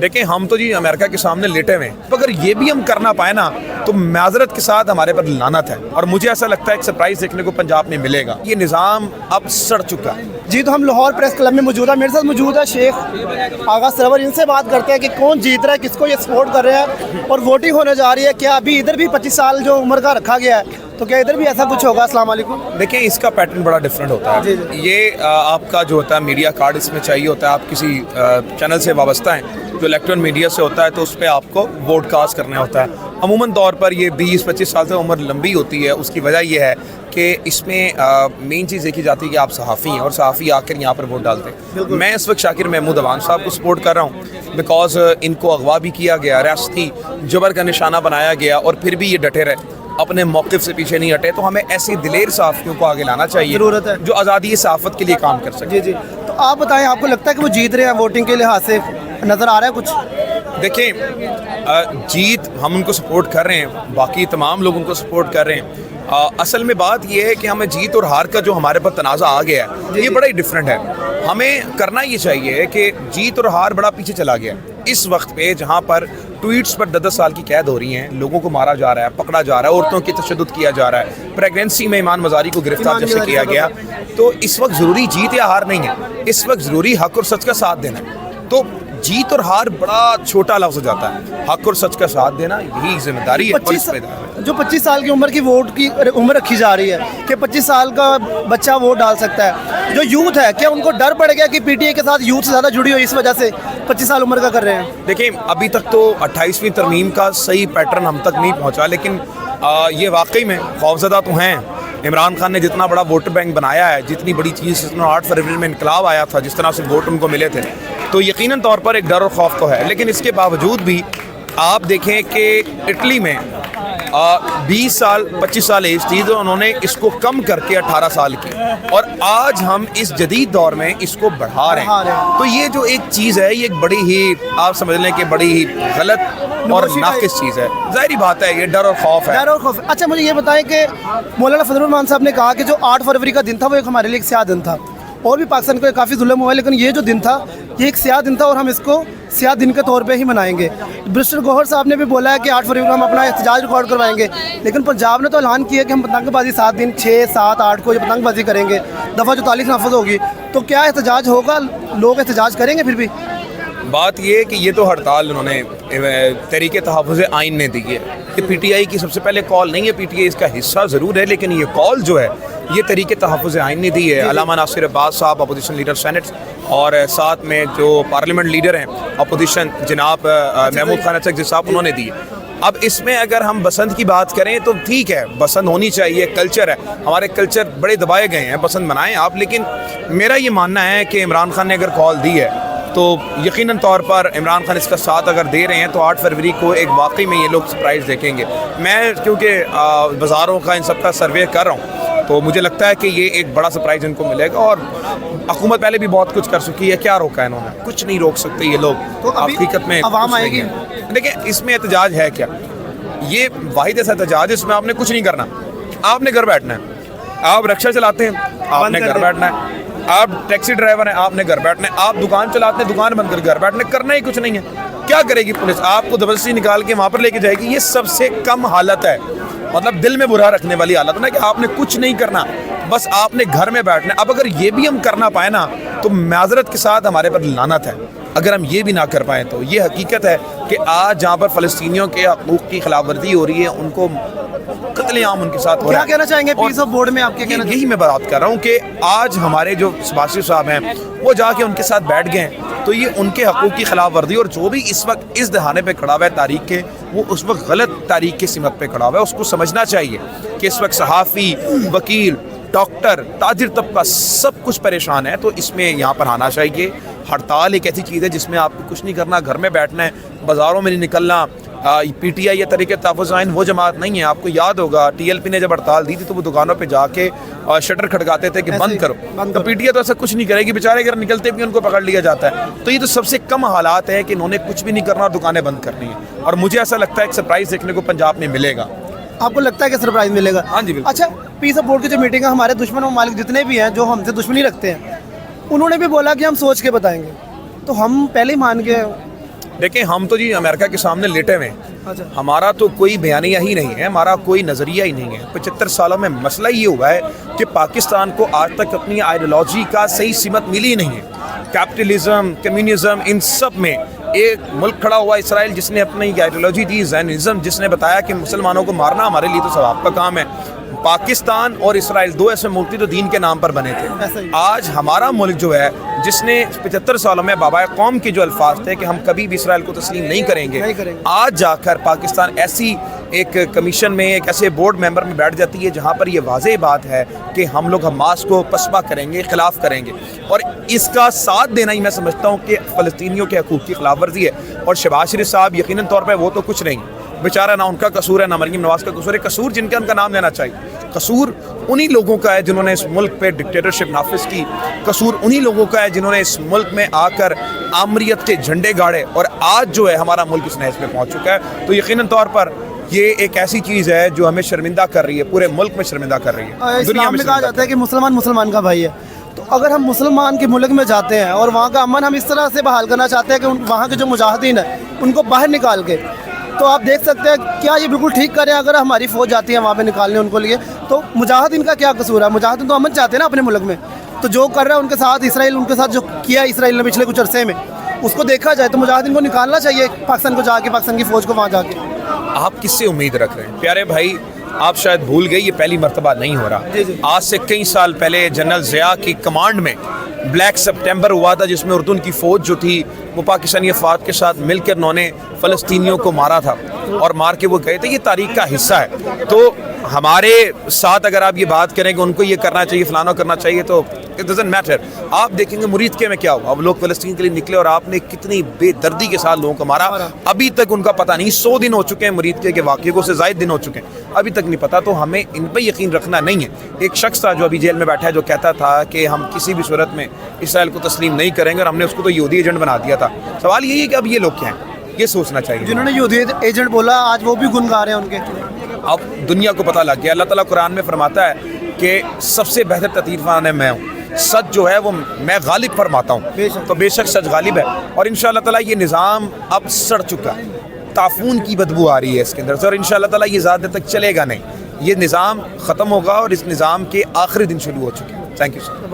دیکھیں ہم تو جی امریکہ کے سامنے لیٹے ہوئے ہیں، تو اگر یہ بھی ہم کرنا پائے نا تو معذرت کے ساتھ ہمارے پر لعنت ہے، اور مجھے ایسا لگتا ہے ایک سرپرائز دیکھنے کو پنجاب میں ملے گا. یہ نظام اب سڑ چکا ہے. جی تو ہم لاہور پریس کلب میں موجود ہیں، میرے ساتھ موجود ہے شیخ آغا سرور. ان سے بات کرتے ہیں کہ کون جیت رہا ہے، کس کو یہ سپورٹ کر رہے ہیں اور ووٹنگ ہونے جا رہی ہے. کیا ابھی ادھر بھی 25 سال جو عمر کا رکھا گیا ہے تو کیا ادھر بھی ایسا کچھ ہوگا؟ السلام علیکم. دیکھیں اس کا پیٹرن بڑا ڈفرینٹ ہوتا ہے. یہ آپ کا جو ہوتا ہے میڈیا کارڈ اس میں چاہیے ہوتا ہے. آپ کسی چینل سے وابستہ ہیں جو الیکٹران میڈیا سے ہوتا ہے تو اس پہ آپ کو ووٹ کاسٹ کرنا ہوتا ہے. عموماً طور پر یہ 20-25 سال سے عمر لمبی ہوتی ہے. اس کی وجہ یہ ہے کہ اس میں مین چیز دیکھی جاتی ہے کہ آپ صحافی ہیں اور صحافی آ کر یہاں پر ووٹ ڈالتے ہیں. میں اس وقت شاکر محمود عوان صاحب کو سپورٹ کر رہا ہوں بیکاز ان کو اغوا بھی کیا گیا، ریاستی جبر کا نشانہ بنایا گیا اور پھر بھی یہ ڈٹے رہے، اپنے موقف سے پیچھے نہیں ہٹے. تو ہمیں ایسی دلیر صحافیوں کو آگے لانا چاہیے ضرورت ہے جو آزادی صحافت کے لیے کام کر سکے. جی تو آپ بتائیں، آپ کو لگتا ہے کہ وہ جیت رہے ہیں ووٹنگ کے لحاظ سے؟ نظر آ رہا ہے کچھ؟ دیکھیں جیت ہم ان کو سپورٹ کر رہے ہیں، باقی تمام لوگ ان کو سپورٹ کر رہے ہیں. اصل میں بات یہ ہے کہ ہمیں جیت اور ہار کا جو ہمارے پر تنازع آ گیا ہے یہ بڑا ہی ڈفرینٹ ہے. ہمیں کرنا یہ چاہیے کہ جیت اور ہار بڑا پیچھے چلا گیا ہے. اس وقت پہ جہاں پر ٹویٹس پر 10 سال کی قید ہو رہی ہیں، لوگوں کو مارا جا رہا ہے، پکڑا جا رہا ہے، عورتوں کی تشدد کیا جا رہا ہے، پریگنینسی میں ایمان مزاری کو گرفتار جیسے کیا گیا، تو اس وقت ضروری جیت یا ہار نہیں ہے. اس وقت ضروری حق اور سچ کا ساتھ دینا ہے. تو جیت اور ہار بڑا چھوٹا لفظ ہو جاتا ہے. حق اور سچ کا ساتھ دینا یہی ذمہ داری ہے. جو 25 سال کی عمر کی ووٹ کی عمر رکھی جا رہی ہے کہ 25 سال کا بچہ ووٹ ڈال سکتا ہے، جو یوتھ ہے کیا ان کو ڈر پڑ گیا کہ پی ٹی آئی کے ساتھ یوتھ زیادہ جڑی ہوئی اس وجہ سے 25 سال عمر کا کر رہے ہیں؟ دیکھیں ابھی تک تو 28ویں ترمیم کا صحیح پیٹرن ہم تک نہیں پہنچا، لیکن یہ واقعی میں خوفزدہ تو ہیں. عمران خان نے جتنا بڑا ووٹر بینک بنایا ہے، جتنی بڑی چیز 8 فروری میں انقلاب آیا تھا، جس طرح سے ووٹ ان کو ملے تھے، تو یقیناً طور پر ایک ڈر اور خوف تو ہے. لیکن اس کے باوجود بھی آپ دیکھیں کہ اٹلی میں 20 سال 25 سال ایج تھی تو انہوں نے اس کو کم کر کے 18 سال کی، اور آج ہم اس جدید دور میں اس کو بڑھا رہے ہیں. تو یہ جو ایک چیز ہے یہ ایک بڑی ہی آپ سمجھ لیں کہ بڑی ہی غلط اور ناقص چیز ہے. ظاہری بات ہے یہ ڈر اور خوف ہے. اچھا مجھے یہ بتائیں کہ مولانا فضل الرحمان صاحب نے کہا کہ جو 8 فروری کا دن تھا وہ ایک ہمارے لیے ایک سیاہ دن تھا، اور بھی پاکستان کو کافی ظلم ہوا ہے، لیکن یہ جو دن تھا یہ ایک سیاہ دن تھا اور ہم اس کو سیاہ دن کے طور پہ ہی منائیں گے. برسٹر گوہر صاحب نے بھی بولا ہے کہ 8 فروری کو ہم اپنا احتجاج ریکارڈ کروائیں گے، لیکن پنجاب نے تو اعلان کیا کہ ہم پتنگ بازی 7 دن 6 7 8 کو یہ پتنگ بازی کریں گے، دفعہ 44 نافذ ہوگی. تو کیا احتجاج ہوگا؟ لوگ احتجاج کریں گے پھر بھی؟ بات یہ ہے کہ یہ تو ہڑتال انہوں نے تحریک تحفظ آئین نے دی ہے. یہ پی ٹی آئی کی سب سے پہلے کال نہیں ہے، پی ٹی آئی اس کا حصہ ضرور ہے، لیکن یہ کال جو ہے یہ تحریک تحفظ آئین نے دی ہے. علامہ ناصر عباس صاحب اپوزیشن لیڈر سینٹ اور ساتھ میں جو پارلیمنٹ لیڈر ہیں اپوزیشن جناب محمود خان اچک صاحب انہوں نے دی ہے. اب اس میں اگر ہم بسنت کی بات کریں تو ٹھیک ہے، بسنت ہونی چاہیے، کلچر ہے، ہمارے کلچر بڑے دبائے گئے ہیں، بسنت منائیں آپ. لیکن میرا یہ ماننا ہے کہ عمران خان نے اگر کال دی ہے تو یقیناً طور پر عمران خان اس کا ساتھ اگر دے رہے ہیں تو 8 فروری کو ایک واقعی میں یہ لوگ سرپرائز دیکھیں گے. میں کیونکہ بازاروں کا ان سب کا سروے کر رہا ہوں تو مجھے لگتا ہے کہ یہ ایک بڑا سرپرائز ان کو ملے گا. اور حکومت پہلے بھی بہت کچھ کر چکی ہے، کیا روکا ہے انہوں نے؟ کچھ نہیں روک سکتے یہ لوگ. تو حقیقت میں عوام آئے گی. دیکھیں اس میں احتجاج ہے کیا؟ یہ واحد ایسا احتجاج ہے اس میں آپ نے کچھ نہیں کرنا، آپ نے گھر بیٹھنا ہے. آپ رکشہ چلاتے ہیں آپ نے گھر بیٹھنا ہے، آپ ٹیکسی ڈرائیور ہیں آپ نے گھر بیٹھنا ہے، آپ دکان چلاتے ہیں دکان بند کر گھر بیٹھنا ہے. کرنا ہی کچھ نہیں ہے. کیا کرے گی پولیس؟ آپ کو زبردستی نکال کے وہاں پر لے کے جائے گی. یہ سب سے کم حالت ہے، مطلب دل میں برا رکھنے والی حالت نا کہ آپ نے کچھ نہیں کرنا، بس آپ نے گھر میں بیٹھنا ہے. اب اگر یہ بھی ہم کرنا پائے نا تو معذرت کے ساتھ ہمارے پر لعنت ہے. اگر ہم یہ بھی نہ کر پائیں تو یہ حقیقت ہے کہ آج جہاں پر فلسطینیوں کے حقوق کی خلاف ورزی ہو رہی ہے، ان کو قتل عام ان کے ساتھ ہو رہا ہے. کیا کہنا چاہیں گے پیس آف بورڈ میں آپ کے؟ یہی میں بات کر رہا ہوں کہ آج ہمارے جو سباشی صاحب ہیں وہ جا کے ان کے ساتھ بیٹھ گئے ہیں تو یہ ان کے حقوق کی خلاف ورزی، اور جو بھی اس وقت اس دہانے پہ کھڑا ہوا ہے تاریخ کے، وہ اس وقت غلط تاریخ کی سمت پہ کھڑا ہوا ہے. اس کو سمجھنا چاہیے کہ اس وقت صحافی، وکیل، ڈاکٹر، تاجر طبقہ سب کچھ پریشان ہے. تو اس میں یہاں پر آنا چاہیے. ہڑتال ایک ایسی چیز ہے جس میں آپ کو کچھ نہیں کرنا، گھر میں بیٹھنا ہے، بازاروں میں نہیں نکلنا. پی ٹی آئی یا تحریک تحفظ آئین وہ جماعت نہیں ہے. آپ کو یاد ہوگا ٹی ایل پی نے جب ہڑتال دی تھی تو وہ دکانوں پہ جا کے شٹر کھڑکاتے تھے کہ بند کرو. تو پی ٹی آئی تو ایسا کچھ نہیں کرے گی، بیچارے اگر نکلتے بھی ان کو پکڑ لیا جاتا ہے. تو یہ تو سب سے کم حالات ہے کہ انہوں نے کچھ بھی نہیں کرنا اور دکانیں بند کرنی ہے. اور مجھے ایسا لگتا ہے ایک سرپرائز دیکھنے کو پنجاب میں ملے گا. آپ کو لگتا ہے کہ سرپرائز ملے گا؟ ہاں جی بالکل. اچھا پیس آف بورڈ کی جو میٹنگ ہے، ہمارے دشمن ممالک جتنے بھی ہیں جو ہم سے دشمنی رکھتے ہیں، انہوں نے بھی بولا کہ ہم سوچ کے بتائیں گے. تو ہم پہلے ہی مان گئے دیکھیں ہم تو جی امریکہ کے سامنے لیٹے ہوئے ہیں, اچھا ہمارا تو کوئی بیانیہ ہی نہیں ہے, ہمارا کوئی نظریہ ہی نہیں ہے. 75 سالوں میں مسئلہ یہ ہوا ہے کہ پاکستان کو آج تک اپنی آئیڈیالوجی کا صحیح سمت ملی نہیں ہے. کیپٹلزم, کمیونزم, ان سب میں ایک ملک کھڑا ہوا اسرائیل جس نے اپنی آئیڈیالوجی دی, زائنزم جس نے بتایا کہ مسلمانوں کو مارنا ہمارے لیے تو ثواب کا کام ہے. پاکستان اور اسرائیل دو ایسے ملک تھے جو دین کے نام پر بنے تھے. آج ہمارا ملک جو ہے جس نے 75 سالوں میں بابائے قوم کے جو الفاظ تھے کہ ہم کبھی بھی اسرائیل کو تسلیم نہیں کریں گے, آج جا کر پاکستان ایسی ایک کمیشن میں, ایک ایسے بورڈ ممبر میں بیٹھ جاتی ہے جہاں پر یہ واضح بات ہے کہ ہم لوگ حماس کو پسپا کریں گے, خلاف کریں گے. اور اس کا ساتھ دینا ہی میں سمجھتا ہوں کہ فلسطینیوں کے حقوق کی خلاف ورزی ہے. اور شہباز شریف صاحب یقیناً طور پہ وہ تو کچھ نہیں, بیچارہ نہ ان کا قصور ہے نہ مریم نواز کا قصور ہے. قصور جن کا ان کا نام لینا چاہیے, قصور انہی لوگوں کا ہے جنہوں نے اس ملک پہ ڈکٹیٹرشپ نافذ کی, قصور انہی لوگوں کا ہے جنہوں نے اس ملک میں آ کر آمریت کے جھنڈے گاڑے, اور آج جو ہے ہمارا ملک اس نہج پہ پہنچ چکا ہے. تو یقیناً طور پر یہ ایک ایسی چیز ہے جو ہمیں شرمندہ کر رہی ہے, پورے ملک میں شرمندہ کر رہی ہے. دنیا میں کہا جاتا ہے کہ مسلمان مسلمان کا بھائی ہے, تو اگر ہم مسلمان کے ملک میں جاتے ہیں اور وہاں کا امن ہم اس طرح سے بحال کرنا چاہتے ہیں کہ وہاں کے جو مجاہدین ہیں ان کو باہر نکال کے, تو آپ دیکھ سکتے ہیں کیا یہ بالکل ٹھیک کریں اگر ہماری فوج جاتی ہے وہاں پہ نکالنے ان کو لیے. تو مجاہدین کا کیا قصور ہے؟ مجاہدین تو امن چاہتے ہیں نا اپنے ملک میں. تو جو کر رہا ہے ان کے ساتھ اسرائیل, ان کے ساتھ جو کیا اسرائیل نے پچھلے کچھ عرصے میں, اس کو دیکھا جائے تو مجاہدین کو نکالنا چاہیے پاکستان کو جا کے, پاکستان کی فوج کو وہاں جا کے. آپ کس سے امید رکھ رہے ہیں پیارے بھائی؟ آپ شاید بھول گئے, یہ پہلی مرتبہ نہیں ہو رہا. آج سے کئی سال پہلے جنرل ضیاء کی کمانڈ میں بلیک سپٹمبر ہوا تھا, جس میں اردن کی فوج جو تھی وہ پاکستانی افواج کے ساتھ مل کر انہوں نے فلسطینیوں کو مارا تھا اور مار کے وہ گئے تھے. یہ تاریخ کا حصہ ہے. تو ہمارے ساتھ اگر آپ یہ بات کریں کہ ان کو یہ کرنا چاہیے, فلانا کرنا چاہیے, تو اٹ ڈزنٹ میٹر. آپ دیکھیں گے مرید کے میں کیا ہوا, اب لوگ فلسطین کے لیے نکلے اور آپ نے کتنی بے دردی کے ساتھ لوگوں کو مارا. ابھی تک ان کا پتہ نہیں, 100 دن ہو چکے ہیں مرید کے واقعے کو, سے زائد دن ہو چکے ہیں, ابھی تک نہیں پتا. تو ہمیں ان پہ یقین رکھنا نہیں ہے. ایک شخص تھا جو ابھی جیل میں بیٹھا ہے جو کہتا تھا کہ ہم کسی بھی صورت میں اسرائیل کو تسلیم نہیں کریں گے, اور ہم نے اس کو تو یہودی ایجنٹ بنا دیا تھا. سوال یہی ہے کہ اب یہ لوگ کیا ہیں, یہ سوچنا چاہیے. جنہوں نے یہودی ایجنٹ بولا آج وہ بھی گنگار ہیں ان کے. اب دنیا کو پتہ لگ گیا. اللہ تعالیٰ قرآن میں فرماتا ہے کہ سب سے بہتر تطہیر فرمانے میں ہوں, سچ جو ہے وہ میں غالب فرماتا ہوں. تو بے شک سچ غالب ہے, اور ان شاء اللہ تعالیٰ یہ نظام اب سڑ چکا ہے, تعفون کی بدبو آ رہی ہے اس کے اندر سے, اور ان شاء اللہ تعالیٰ یہ زیادہ تک چلے گا نہیں. یہ نظام ختم ہوگا اور اس نظام کے آخری دن شروع ہو چکے ہیں. Thank you sir.